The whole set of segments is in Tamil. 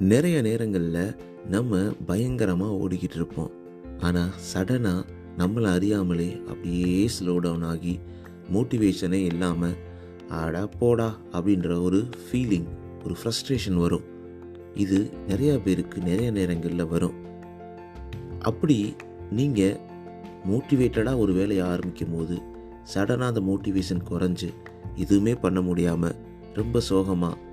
நிறைய நேரங்களில் நம்ம பயங்கரமாக ஓடிக்கிட்டு இருப்போம். ஆனால் சடனாக நம்மளை அறியாமலே அப்படியே ஸ்லோ டவுன் ஆகி மோட்டிவேஷனே இல்லாமல் ஆடா போடா அப்படின்ற ஒரு ஃபீலிங், ஒரு ஃப்ரஸ்ட்ரேஷன் வரும். இது நிறையா பேருக்கு நிறைய நேரங்களில் வரும். அப்படி நீங்கள் மோட்டிவேட்டடாக ஒரு வேலையை ஆரம்பிக்கும் போது சடனாக அந்த மோட்டிவேஷன் குறைஞ்சு எதுவுமே பண்ண முடியாமல் ரொம்ப சோகமாக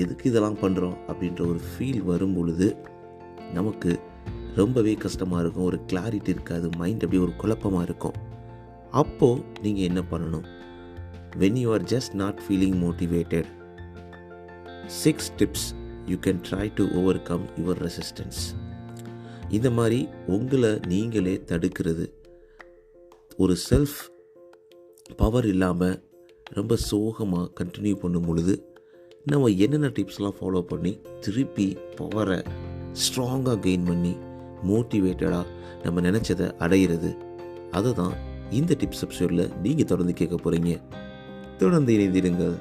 எதுக்கு இதெல்லாம் பண்ணுறோம் அப்படின்ற ஒரு ஃபீல் வரும் பொழுது நமக்கு ரொம்பவே கஷ்டமாக இருக்கும். ஒரு கிளாரிட்டி இருக்காது, மைண்ட் அப்படியே ஒரு குழப்பமாக இருக்கும். அப்போது நீங்கள் என்ன பண்ணணும்? when you are just not feeling motivated, 6 tips you can try to overcome your resistance. இந்த மாதிரி உங்களை நீங்களே தடுக்கிறது, ஒரு செல்ஃப் பவர் இல்லாமல் ரொம்ப சோகமாக கண்டினியூ பண்ணும் பொழுது நம்ம என்னென்ன டிப்ஸ்லாம் ஃபாலோ பண்ணி திருப்பி பவரை ஸ்ட்ராங்காக கெயின் பண்ணி மோட்டிவேட்டடாக நம்ம நினச்சதை அடையிறது, அதை தான் இந்த டிப்ஸ் எபிசோடில் நீங்கள் தொடர்ந்து கேட்க போகிறீங்க. தொடர்ந்து இணைந்திருங்கள்.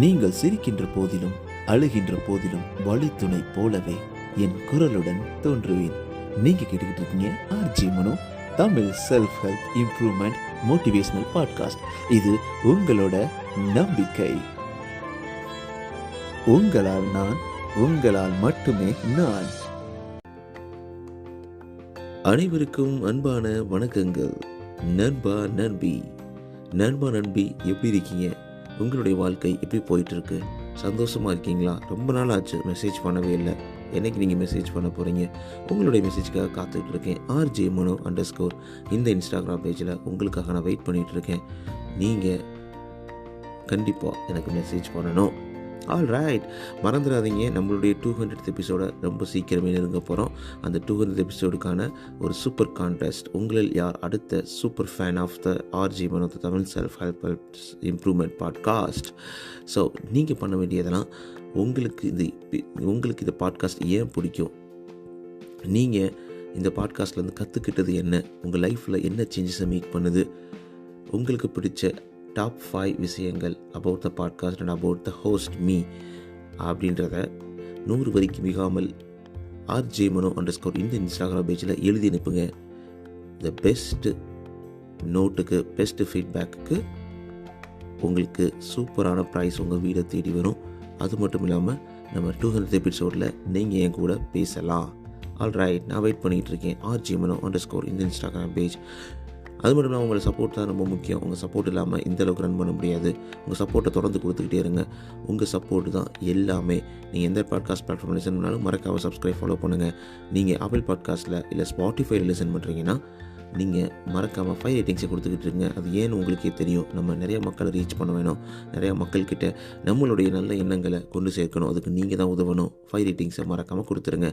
நீங்கள் சிரிக்கின்ற போதிலும் அழுகின்ற போதிலும் வழித்துணை போலவே என் குரலுடன் தோன்றுவேன். நீங்கள் கேட்டுக்கிட்டு இருக்கீங்க RJ Mano, Tamil self help improvement motivational podcast. இது உங்களோட நம்பிக்கை. உங்களால் நான், உங்களால் மட்டுமே நான். அனைவருக்கும் அன்பான வணக்கங்கள். நண்பா நண்பி எப்படி இருக்கீங்க? உங்களுடைய வாழ்க்கை எப்படி போயிட்டுருக்கு? சந்தோஷமாக இருக்கீங்களா? ரொம்ப நாள் ஆச்சு, மெசேஜ் பண்ணவே இல்லை. என்னைக்கு நீங்கள் மெசேஜ் பண்ண போகிறீங்க? உங்களுடைய மெசேஜுக்காக காத்துக்கிட்டு இருக்கேன். RJ Mano _ இந்த இன்ஸ்டாகிராம் பேஜில் உங்களுக்காக நான் வெயிட் பண்ணிகிட்ருக்கேன். நீங்கள் கண்டிப்பாக எனக்கு மெசேஜ் பண்ணணும். ஆல் ரைட், மறந்துடாதீங்க, நம்மளுடைய 200th எபிசோடை ரொம்ப சீக்கிரமே நெருங்க போகிறோம். அந்த 200th எபிசோடுக்கான ஒரு சூப்பர் கான்டெஸ்ட், உங்களில் யார் அடுத்த super fan of the RJ Mano தமிழ் self help improvement podcast. So நீங்கள் பண்ண வேண்டியதெல்லாம், உங்களுக்கு இந்த பாட்காஸ்ட் ஏன் பிடிக்கும், நீங்கள் இந்த பாட்காஸ்ட்லேருந்து கற்றுக்கிட்டது என்ன, உங்கள் லைஃப்பில் என்ன சேஞ்சஸை மேக் பண்ணுது, உங்களுக்கு பிடிச்ச டாப் 5 விஷயங்கள் about the podcast and about the host me அப்படின்றத 100 வரிக்கு மிகாமல் RJ Mano _ இந்த இன்ஸ்டாகிராம் பேஜில் எழுதி அனுப்புங்க. த பெஸ்ட் நோட்டுக்கு, பெஸ்ட் ஃபீட்பேக்கு உங்களுக்கு சூப்பரான ப்ரைஸ் உங்கள் வீடை தேடி வரும். அது மட்டும் இல்லாமல் நம்ம 200th எபிசோடில் நீங்கள் என் கூட பேசலாம். ஆல் ரைட், நான் வெயிட் பண்ணிகிட்டு இருக்கேன். RJ Mano _ இந்த இன்ஸ்டாகிராம் பேஜ். அது மட்டும் இல்லாமல் உங்களோட சப்போர்ட் தான் ரொம்ப முக்கியம். உங்கள் சப்போர்ட் இல்லாமல் இந்தளவுக்கு ரன் பண்ண முடியாது. உங்கள் சப்போர்ட்டை தொடர்ந்து கொடுத்துக்கிட்டே இருங்க. உங்கள் சப்போர்ட் தான் எல்லாமே. நீங்கள் எந்த பாட்காஸ்ட் பிளாட்ஃபார்மில் லிசன் பண்ணாலும் மறக்காமல் சப்ஸ்கிரைப், ஃபாலோ பண்ணுங்கள். நீங்கள் ஆப்பிள் பாட்காஸ்ட்டில் இல்லை ஸ்பாட்டிஃபைல லிசன் பண்ணுறீங்கன்னா நீங்கள் மறக்காமல் 5 ரேட்டிங்ஸை கொடுத்துக்கிட்டு இருங்க. அது ஏன்னு உங்களுக்கே தெரியும். நம்ம நிறையா மக்களை ரீச் பண்ண வேணும், நிறையா மக்கள்கிட்ட நம்மளுடைய நல்ல எண்ணங்களை கொண்டு சேர்க்கணும். அதுக்கு நீங்கள் தான் உதவணும். 5 ரேட்டிங்ஸை மறக்காமல் கொடுத்துருங்க.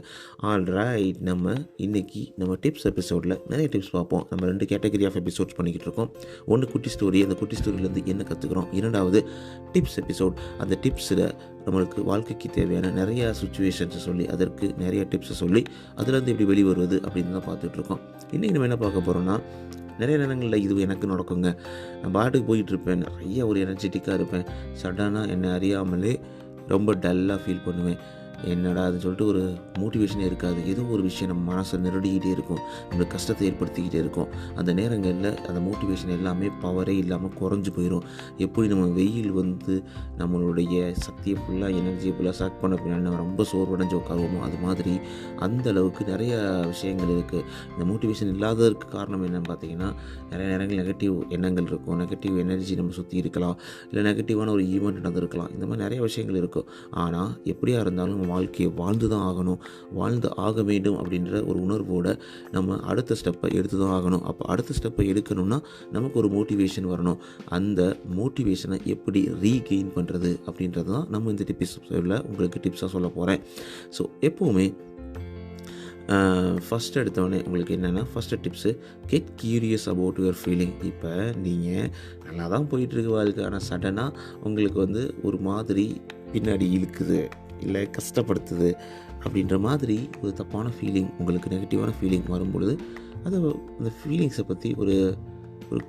ஆல் ரைட், நம்ம இன்றைக்கி நம்ம டிப்ஸ் எபிசோடில் நிறைய டிப்ஸ் பார்ப்போம். நம்ம 2 கேட்டகரி ஆஃப் எபிசோட்ஸ் பண்ணிக்கிட்டு இருக்கோம். ஒன்று குட்டி ஸ்டோரி, அந்த குட்டி ஸ்டோரியிலேருந்து என்ன கற்றுக்குறோம். 2வது டிப்ஸ் எபிசோட். அந்த டிப்ஸில் நம்மளுக்கு வாழ்க்கைக்கு தேவையான நிறையா சுச்சுவேஷன்ஸை சொல்லி, அதற்கு நிறைய டிப்ஸை சொல்லி அதுலேருந்து எப்படி வெளிவருவது அப்படின்னு தான் பார்த்துட்ருக்கோம். இன்றைக்கி நம்ம என்ன பார்க்க போகிறோன்னா, நிறைய நேரங்களில் இது எனக்கு நடக்குங்க. நான் பாட்டுக்கு போயிட்டுருப்பேன், நிறைய ஒரு எனர்ஜெட்டிக்காக இருப்பேன். சடனாக என்னை அறியாமலே ரொம்ப டல்லாக ஃபீல் பண்ணுவேன். என்னடா அதுன்னு சொல்லிட்டு ஒரு மோட்டிவேஷனே இருக்காது. ஏதோ ஒரு விஷயம் நம்ம மனசை நெருடிக்கிட்டே இருக்கும், நம்மளுக்கு கஷ்டத்தை ஏற்படுத்திக்கிட்டே இருக்கும். அந்த நேரங்களில் அந்த மோட்டிவேஷன் எல்லாமே பவரே இல்லாமல் குறைஞ்சி போயிடும். எப்படி நம்ம வெயில் வந்து நம்மளுடைய சக்தியை ஃபுல்லாக, எனர்ஜியை ஃபுல்லாக சாக் பண்ண பின்னாடி நம்ம ரொம்ப சோர்வடைஞ்சு உட்காருவோமோ, அது மாதிரி அந்த அளவுக்கு நிறைய விஷயங்கள் இருக்குது. இந்த மோட்டிவேஷன் இல்லாததற்கு காரணம் என்னென்னு பார்த்தீங்கன்னா, நிறைய நேரங்கள் நெகட்டிவ் எண்ணங்கள் இருக்கும், நெகட்டிவ் எனர்ஜி நம்ம சுற்றி இருக்கலாம், இல்லை நெகட்டிவான ஒரு ஈவெண்ட் நடந்திருக்கலாம். இந்த மாதிரி நிறைய விஷயங்கள் இருக்கும். ஆனால் எப்படியா இருந்தாலும் வாழ்க்கையை வாழ்ந்து தான் ஆகணும், வாழ்ந்து ஆக வேண்டும் அப்படின்ற ஒரு உணர்வோடு நம்ம அடுத்த ஸ்டெப்பை எடுத்து தான் ஆகணும். அப்போ அடுத்த ஸ்டெப்பை எடுக்கணும்னா நமக்கு ஒரு மோட்டிவேஷன் வரணும். அந்த மோட்டிவேஷனை எப்படி ரீகெயின் பண்ணுறது அப்படின்றது தான் நம்ம இந்த டிப்ஸில் உங்களுக்கு டிப்ஸாக சொல்ல போகிறேன். ஸோ எப்போவுமே ஃபஸ்ட்டு எடுத்தோடனே உங்களுக்கு என்னென்னா, first tips, get curious about your feeling. இப்போ நீங்கள் நல்லா தான் போயிட்டுருக்கு வாழ்க்கை, ஆனால் சடனாக உங்களுக்கு வந்து ஒரு மாதிரி பின்னாடி இழுக்குது, இல்லை கஷ்டப்படுத்துது அப்படின்ற மாதிரி ஒரு தப்பான ஃபீலிங், உங்களுக்கு நெகட்டிவான ஃபீலிங் வரும்பொழுது அது அந்த ஃபீலிங்ஸை பற்றி ஒரு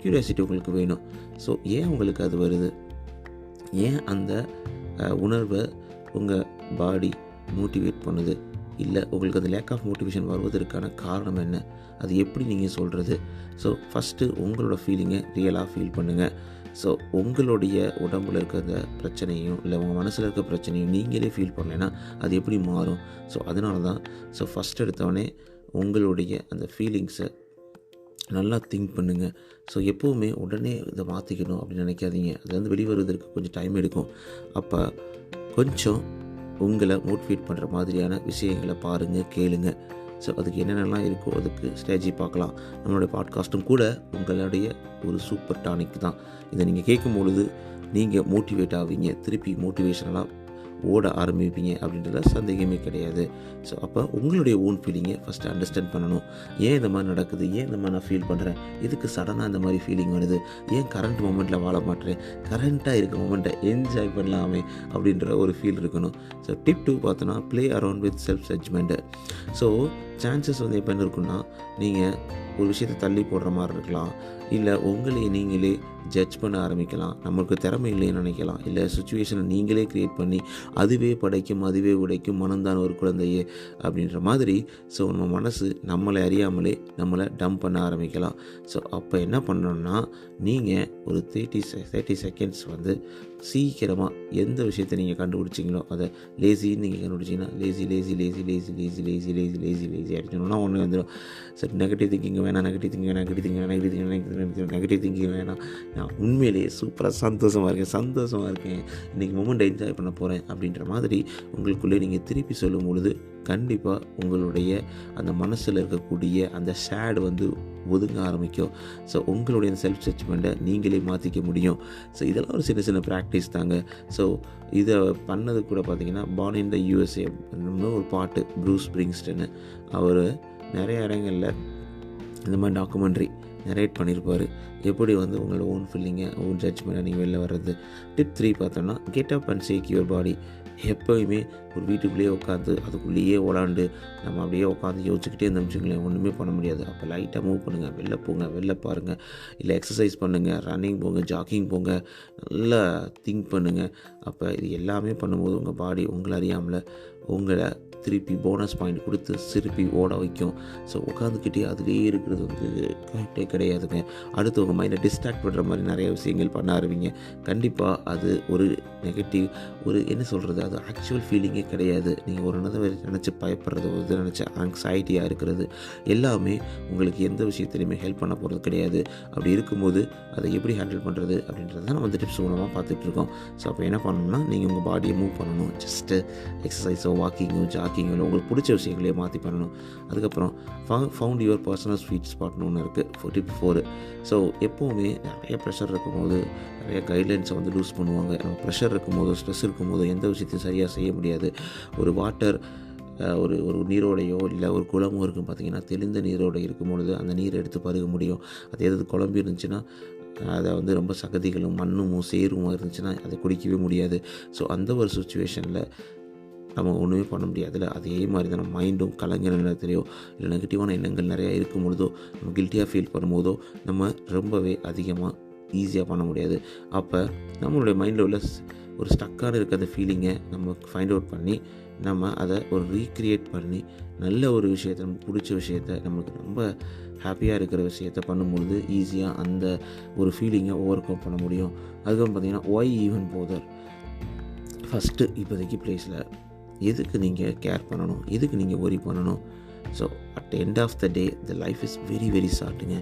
க்யூரியாசிட்டி உங்களுக்கு வேணும். ஸோ ஏன் உங்களுக்கு அது வருது, ஏன் அந்த உணர்வை உங்கள் பாடி மோட்டிவேட் பண்ணுது? இல்லை உங்களுக்கு அந்த லேக் ஆஃப் மோட்டிவேஷன் வருவதற்கான காரணம் என்ன? அது எப்படி நீங்கள் சொல்கிறது? ஸோ ஃபஸ்ட்டு உங்களோட ஃபீலிங்கை ரியலாக ஃபீல் பண்ணுங்கள். ஸோ உங்களுடைய உடம்புல இருக்க அந்த பிரச்சனையும் இல்லை உங்கள் மனசில் இருக்க பிரச்சனையும் நீங்களே ஃபீல் பண்ணலைன்னா அது எப்படி மாறும்? ஸோ அதனால தான் ஃபஸ்ட் எடுத்தோடனே உங்களுடைய அந்த ஃபீலிங்ஸை நல்லா திங்க் பண்ணுங்கள். ஸோ எப்போவுமே உடனே இதை மாற்றிக்கணும் அப்படின்னு நினைக்காதீங்க. அது வெளிவருவதற்கு கொஞ்சம் டைம் எடுக்கும். அப்போ கொஞ்சம் உங்களை மோட்டிவேட் பண்ணுற மாதிரியான விஷயங்களை பாருங்கள், கேளுங்க. ஸோ அதுக்கு என்னென்னலாம் இருக்கோ அதுக்கு ஸ்ட்ராட்டஜி பார்க்கலாம். நம்மளுடைய பாட்காஸ்ட்டும் கூட உங்களுடைய ஒரு சூப்பர் டானிக் தான். இதை நீங்கள் கேட்கும் பொழுது நீங்கள் மோட்டிவேட் ஆவீங்க, திருப்பி மோட்டிவேஷனலாக ஓட ஆரம்பிப்பீங்க அப்படின்றத சந்தேகமே கிடையாது. ஸோ அப்போ உங்களுடைய ஓன் ஃபீலிங்கை ஃபஸ்ட்டு அண்டர்ஸ்டாண்ட் பண்ணணும். ஏன் இந்த மாதிரி நடக்குது? ஏன் இந்த மாதிரி நான் ஃபீல் பண்ணுறேன்? இதுக்கு சடனாக இந்த மாதிரி ஃபீலிங் வருது? ஏன் கரண்ட் மொமெண்ட்டில் வாழ மாட்டேறேன்? கரண்ட்டாக இருக்க மொமெண்ட்டை என்ஜாய் பண்ணலாமே அப்படின்ற ஒரு ஃபீல் இருக்கணும். ஸோ டிப் 2 பார்த்தோன்னா play around with self judgement. So chances எப்போ என்ன இருக்குன்னா, நீங்கள் ஒரு விஷயத்தை தள்ளி போடுற மாதிரி இருக்கலாம், இல்லை உங்களை நீங்களே ஜட்ஜ் பண்ண ஆரம்பிக்கலாம், நம்மளுக்கு திறமை இல்லைன்னு நினைக்கலாம், இல்லை சுச்சுவேஷனை நீங்களே க்ரியேட் பண்ணி அதுவே படைக்கும் அதுவே உடைக்கும் மனம்தான் ஒரு குழந்தையே அப்படின்ற மாதிரி. ஸோ நம்ம மனசு நம்மளை அறியாமலே நம்மளை டம்ப் பண்ண ஆரம்பிக்கலாம். ஸோ அப்போ என்ன பண்ணணும்னா, நீங்கள் ஒரு 30 செகண்ட்ஸ் சீக்கிரமாக எந்த விஷயத்தை நீங்கள் கண்டுபிடிச்சிங்களோ அதை லேசின்னு நீங்கள் கண்டுபிடிச்சிங்கன்னா lazy lazy lazy lazy lazy lazy lazy lazy lazy அடிச்சோன்னா ஒன்று வந்துடும். சரி, நெகட்டிவ் திங்கிங் வேணாம், நெகட்டிவ் திங்கிங் வேணாம், நெகட்டிவ் திங்கிங் வேணாம், நெகட்டிவ் திங்கிங் வேணாம். நான் உண்மையிலேயே சூப்பராக சந்தோஷமாக இருக்கேன், இன்றைக்கி மொமெண்ட் என்ஜாய் பண்ண போகிறேன் அப்படின்ற மாதிரி உங்களுக்குள்ளே நீங்கள் திருப்பி சொல்லும் பொழுது கண்டிப்பாக உங்களுடைய அந்த மனசில் இருக்கக்கூடிய அந்த ஷேடு ஒதுங்க ஆரம்பிக்கும். ஸோ உங்களுடைய செல்ஃப் ஜட்ஜ்மெண்ட்டை நீங்களே மாற்றிக்க முடியும். ஸோ இதெல்லாம் ஒரு சின்ன ப்ராக்டிஸ் தாங்க. ஸோ இதை பண்ணது கூட பார்த்திங்கன்னா பார்ன் இன் த USA ஒரு பாட்டு ப்ரூஸ் ஸ்ப்ரிங்ஸ்டன் அவர் நிறைய இடங்களில் இந்த மாதிரி டாக்குமெண்ட்ரி நரேட் பண்ணியிருப்பார். எப்படி உங்களோட ஓன் ஃபீலிங்கை ஓன் ஜட்ஜ்மெண்ட்டை நீங்கள் வெளில வர்றது. டிப் 3 பார்த்தோன்னா get up and shake your body. எப்போயுமே ஒரு வீட்டுக்குள்ளேயே உட்காந்து அதுக்குள்ளேயே ஓடாண்டு நம்ம அப்படியே உட்காந்து யோசிச்சுக்கிட்டே இருந்தோம்ச்சுங்களேன், ஒன்றுமே பண்ண முடியாது. அப்போ லைட்டாக மூவ் பண்ணுங்கள், வெளில போங்க, வெளில பாருங்கள், இல்லை எக்ஸசைஸ் பண்ணுங்கள், ரன்னிங் போங்க, ஜாக்கிங் போங்க, நல்லா திங்க் பண்ணுங்கள். அப்போ இது எல்லாமே பண்ணும்போது உங்கள் பாடி உங்களை அறியாமல் உங்களை திருப்பி போனஸ் பாயிண்ட் கொடுத்து திருப்பி ஓட வைக்கும். ஸோ உட்காந்துக்கிட்டே அதுலேயே இருக்கிறது கரெக்டே கிடையாதுங்க. அடுத்து உங்கள் மைண்டை டிஸ்ட்ராக்ட் பண்ணுற மாதிரி நிறைய விஷயங்கள் பண்ண ஆரம்பிங்க. கண்டிப்பாக அது ஒரு நெகட்டிவ், ஒரு என்ன சொல்கிறது, அது ஆக்சுவல் ஃபீலிங்கே கிடையாது. நீங்கள் ஒரு நினச்சி பயப்படுறது, ஒரு நினச்ச ஆங்ஸைட்டியாக இருக்கிறது எல்லாமே உங்களுக்கு எந்த விஷயத்துலையுமே ஹெல்ப் பண்ண போகிறது கிடையாது. அப்படி இருக்கும்போது அதை எப்படி ஹேண்டில் பண்ணுறது அப்படின்றத நம்ம டிப்ஸ் மூலமாக பார்த்துட்ருக்கோம். ஸோ அப்போ என்ன பண்ணணும்னா, நீங்கள் உங்கள் பாடியை மூவ் பண்ணணும். ஜஸ்ட்டு எக்ஸசைஸோ வாக்கிங்கோ ஜாக்கிங்கோ உங்களுக்கு பிடிச்ச விஷயங்களே மாற்றி பண்ணணும். அதுக்கப்புறம் ஃபவுண்ட் யுவர் பர்சனல் ஸ்வீட் ஸ்பாட்னு ஒன்று இருக்குது. டிப் 4. ஸோ எப்போவுமே நிறைய ப்ரெஷர் இருக்கும்போது நிறைய கைட்லைன்ஸை லூஸ் பண்ணுவாங்க. நம்ம ப்ரெஷர் இருக்கும்போது, ஸ்ட்ரெஸ் இருக்கும்போது எந்த விஷயத்தையும் சரியாக செய்ய முடியாது. ஒரு வாட்டர் ஒரு நீரோடையோ இல்லை ஒரு குளமோ இருக்கும் பார்த்திங்கன்னா, தெளிந்த நீரோடை இருக்கும்பொழுது அந்த நீரை எடுத்து பருக முடியும். அது எது குழம்பு இருந்துச்சுன்னா அதை ரொம்ப சகதிகளும் மண்ணும் சேருமா இருந்துச்சுன்னா அதை குடிக்கவே முடியாது. ஸோ அந்த ஒரு சுச்சுவேஷனில் நம்ம ஒன்றுமே பண்ண முடியாதுல்ல. அதே மாதிரி தான் நம்ம மைண்டும் கலங்கிற நேரத்துலையோ இல்லை நெகட்டிவான எண்ணங்கள் நிறையா இருக்கும் பொழுதோ நம்ம கில்ட்டியாக ஃபீல் பண்ணும்போதோ நம்ம ரொம்பவே அதிகமாக ஈஸியாக பண்ண முடியாது. அப்போ நம்மளுடைய மைண்டில் உள்ள ஒரு ஸ்டக்கான இருக்க அந்த ஃபீலிங்கை நம்ம ஃபைண்ட் அவுட் பண்ணி நம்ம அதை ஒரு ரீக்ரியேட் பண்ணி நல்ல ஒரு விஷயத்தை, நமக்கு பிடிச்ச விஷயத்தை, நம்மளுக்கு ரொம்ப ஹாப்பியாக இருக்கிற விஷயத்தை பண்ணும்பொழுது ஈஸியாக அந்த ஒரு ஃபீலிங்கை ஓவர் கம் பண்ண முடியும். அதுக்கப்புறம் பார்த்திங்கன்னா ஒய் ஈவன் போதர். ஃபஸ்ட்டு இப்போதைக்கு ப்ளேஸில் எதுக்கு நீங்கள் கேர் பண்ணணும், எதுக்கு நீங்கள் ஒரி பண்ணணும்? So at the end of the day the life is very very ஷார்ட்டுங்க.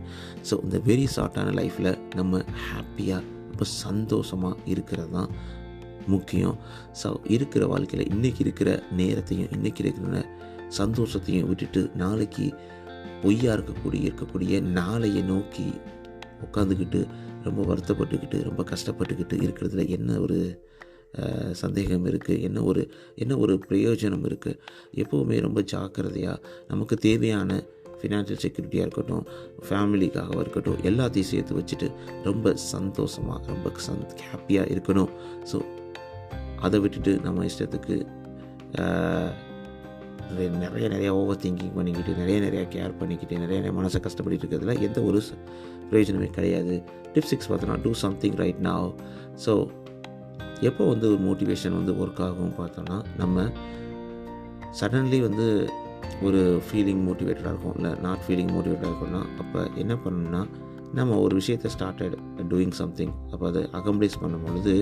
ஸோ இந்த வெரி ஷார்ட்டான லைஃப்பில் நம்ம ஹாப்பியாக ரொம்ப சந்தோஷமாக இருக்கிறது தான் முக்கியம். ஸோ இருக்கிற வாழ்க்கையில் இன்றைக்கி இருக்கிற நேரத்தையும் இன்றைக்கி இருக்கிற சந்தோஷத்தையும் விட்டுட்டு நாளைக்கு பொய்யா இருக்கக்கூடிய நாளையை நோக்கி உட்காந்துக்கிட்டு ரொம்ப வருத்தப்பட்டுக்கிட்டு ரொம்ப கஷ்டப்பட்டுக்கிட்டு இருக்கிறதுல என்ன ஒரு சந்தேகம் இருக்குது? என்ன ஒரு பிரயோஜனம் இருக்குது? எப்போவுமே ரொம்ப ஜாக்கிரதையாக நமக்கு தேவையான ஃபினான்ஷியல் செக்யூரிட்டியாக இருக்கட்டும், ஃபேமிலிக்காக இருக்கட்டும், எல்லாத்தையும் சேர்த்து வச்சுட்டு ரொம்ப சந்தோஷமாக ரொம்ப ஹாப்பியாக இருக்கணும். ஸோ அதை விட்டுட்டு நம்ம இஷ்டத்துக்கு நிறைய ஓவர் திங்கிங் பண்ணிக்கிட்டு நிறைய கேர் பண்ணிக்கிட்டு நிறைய மனசை கஷ்டப்பட்டு இருக்கிறதுல எந்த ஒரு பிரயோஜனமே கிடையாது. டிப் 6 பார்த்தோன்னா do something right now. So எப்போ வந்து ஒரு மோட்டிவேஷன் வந்து ஒர்க் ஆகும் பார்த்தோன்னா, நம்ம சடன்லி வந்து ஒரு ஃபீலிங் மோட்டிவேட்டடாக இருக்கும், இல்லை நாட் ஃபீலிங் மோட்டிவேட்டடாக இருக்கும்னா, அப்போ என்ன பண்ணணும்னா, நம்ம ஒரு விஷயத்தை ஸ்டார்டட் டூயிங் சம்திங், அப்போ அதை அக்கம்ப்ளிஷ் பண்ணும்பொழுது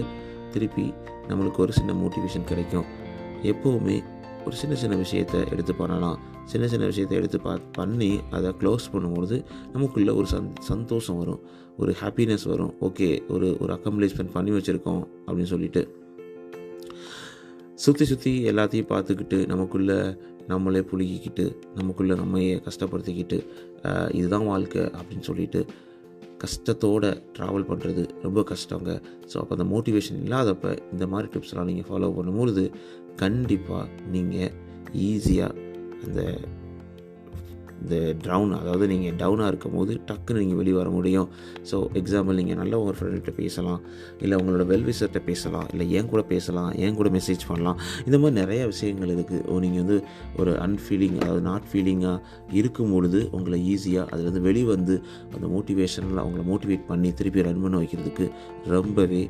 திருப்பி நம்மளுக்கு ஒரு சின்ன மோட்டிவேஷன் கிடைக்கும். எப்போவுமே ஒரு சின்ன சின்ன விஷயத்தை எடுத்து பண்ணலாம். சின்ன சின்ன விஷயத்தை எடுத்து பண்ணி அதை க்ளோஸ் பண்ணும்பொழுது நமக்குள்ளே ஒரு சந்தோஷம் வரும், ஒரு ஹாப்பினஸ் வரும். ஓகே, ஒரு அக்கம்ப்ளிஷ்மெண்ட் பண்ணி வச்சுருக்கோம் அப்படின்னு சொல்லிட்டு சுற்றி எல்லாத்தையும் பார்த்துக்கிட்டு நமக்குள்ளே நம்மளே புழுகிக்கிட்டு நமக்குள்ளே நம்மையே கஷ்டப்படுத்திக்கிட்டு இதுதான் வாழ்க்கை அப்படின்னு சொல்லிட்டு கஷ்டத்தோடு ட்ராவல் பண்ணுறது ரொம்ப கஷ்டங்க. ஸோ அப்போ அந்த மோட்டிவேஷன் இல்லாதப்போ இந்த மாதிரி டிப்ஸ்லாம் நீங்கள் ஃபாலோ பண்ணும்பொழுது கண்டிப்பாக நீங்கள் ஈஸியாக இந்த அதாவது நீங்கள் டவுனாக இருக்கும் போது டக்குன்னு நீங்கள் வெளியே வர முடியும். ஸோ எக்ஸாம்பிள், நீங்கள் நல்ல ஒரு ஃப்ரெண்ட்கிட்ட பேசலாம், இல்லை உங்களோட வெல்விஷர்கிட்ட பேசலாம், இல்லை என் கூட பேசலாம், என் கூட மெசேஜ் பண்ணலாம். இந்த மாதிரி நிறையா விஷயங்கள் இருக்குது. நீங்கள் வந்து ஒரு அதாவது நாட் ஃபீலிங்காக இருக்கும் பொழுது உங்களை ஈஸியாக அதுலேருந்து வெளியே வந்து அந்த மோட்டிவேஷனில் அவங்கள மோட்டிவேட் பண்ணி திருப்பி ரன் பண்ண வைக்கிறதுக்கு ரொம்பவே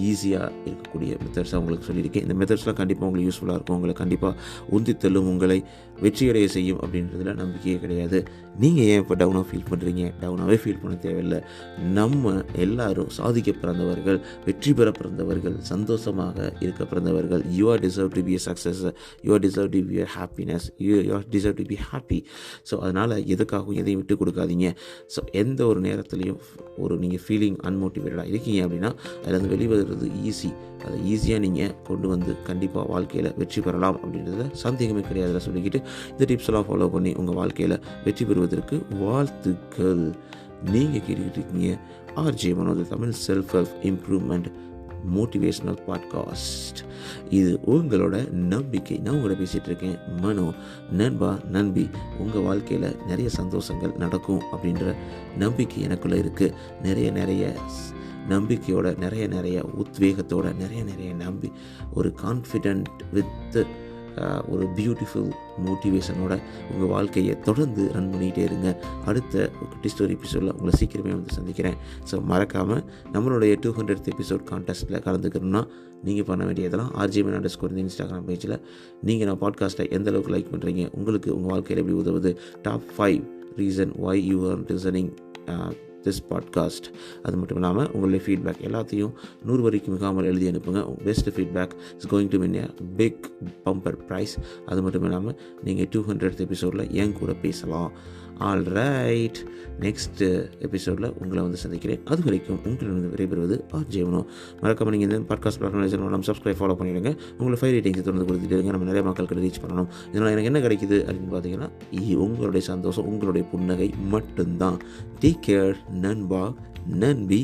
ஈஸியாக இருக்கக்கூடிய மெத்தட்ஸாக உங்களுக்கு சொல்லியிருக்கேன். இந்த மெத்தட்ஸ்லாம் கண்டிப்பாக உங்களுக்கு யூஸ்ஃபுல்லாக இருக்கும். உங்களை கண்டிப்பாக உந்தித்தள்ளும், உங்களை வெற்றியடைய செய்யும் அப்படின்றதுல நம்பிக்கையே கிடையாது. நீங்கள் ஏன் இப்போ டவுனாக ஃபீல் பண்ணுறீங்க? டவுனாகவே ஃபீல் பண்ண தேவையில்லை. நம்ம எல்லாரும் சாதிக்க பிறந்தவர்கள், வெற்றி பெற பிறந்தவர்கள், சந்தோஷமாக இருக்க பிறந்தவர்கள். You are deserve to be a success, you are deserve to be a happiness, you are deserve to be happy. So அதனால் எதுக்காகவும் எதையும் விட்டு கொடுக்காதீங்க. ஸோ எந்த ஒரு நேரத்துலையும் நீங்கள் ஃபீலிங் அன்மோட்டிவேட்டடாக இருக்கீங்க அப்படின்னா அதில் வந்து வெளிவருறது ஈஸி. அதை ஈஸியாக நீங்கள் கொண்டு வந்து கண்டிப்பாக வாழ்க்கையில் வெற்றி பெறலாம் அப்படின்றத சந்தேகமே கிடையாதுல சொல்லிக்கிட்டு இந்த டிப்ஸ் எல்லாம் ஃபாலோ பண்ணி உங்கள் வாழ்க்கையில் வெற்றி பெறுவதற்கு வாழ்த்துக்கள். நீங்கள் கேட்டுக்கிட்டு இருக்கீங்க RJ Mano, Tamil self help improvement motivational podcast. இது உங்களோட நம்பிக்கை. நான் உங்களோட பேசிகிட்டு இருக்கேன் மனோ. நண்பா, நண்பி, உங்கள் வாழ்க்கையில் நிறைய சந்தோஷங்கள் நடக்கும் அப்படின்ற நம்பிக்கை எனக்குள்ளே இருக்குது. நிறைய நம்பிக்கையோட, நிறைய உத்வேகத்தோட, நிறைய நம்பி ஒரு கான்ஃபிடென்ட் வித் ஒரு பியூட்டிஃபுல் மோட்டிவேஷனோட உங்கள் வாழ்க்கையை தொடர்ந்து ரன் பண்ணிகிட்டே இருங்க. அடுத்த குட்டி ஸ்டோரி எபிசோடில் உங்களை சீக்கிரமே வந்து சந்திக்கிறேன். ஸோ மறக்காமல் நம்மளுடைய 200th எபிசோட் கான்டெஸ்ட்டில் கலந்துக்கணும்னா நீங்கள் பண்ண வேண்டியதெல்லாம் RJ__ இந்த இன்ஸ்டாகிராம் பேஜில் நீங்கள் நான் பாட்காஸ்ட்டை எந்த அளவுக்கு லைக் பண்ணுறீங்க, உங்களுக்கு உங்கள் வாழ்க்கையில் எப்படி உதவுது, top 5 reason why you are listening this podcast, அது மட்டும் இல்லாமல் உங்களுடைய ஃபீட்பேக் எல்லாத்தையும் 100 வரைக்கும் மிகாமல் எழுதி அனுப்புங்க. Best feedback is going to win a big bumper prize. அது மட்டும் இல்லாமல் நீங்கள் 200th எபிசோடில் என் கூட பேசலாம். ஆல்ரைட், நெக்ஸ்ட் எபிசோடில் உங்களை வந்து சந்திக்கிறேன். அது வரைக்கும் உங்களிடம் விடைபெறுவது RJ மனோ. மறக்காமல் நீங்கள் இந்த பாட்காஸ்ட் பிளாட்ஃபார்ம் சப்ஸ்கிரைப் ஃபாலோ பண்ணிவிடுங்க. உங்களை 5 ரேட்டிங்ஸ் தொடர்ந்து கொடுத்துட்டு இருங்க. நம்ம நிறைய மக்களுக்கு ரீச் பண்ணணும். இதனால் எனக்கு என்ன கிடைக்குது அப்படின்னு பார்த்தீங்கன்னா உங்களுடைய சந்தோஷம், உங்களுடைய புன்னகை மட்டும்தான். டேக் கேர் நண்பா, நன்பி.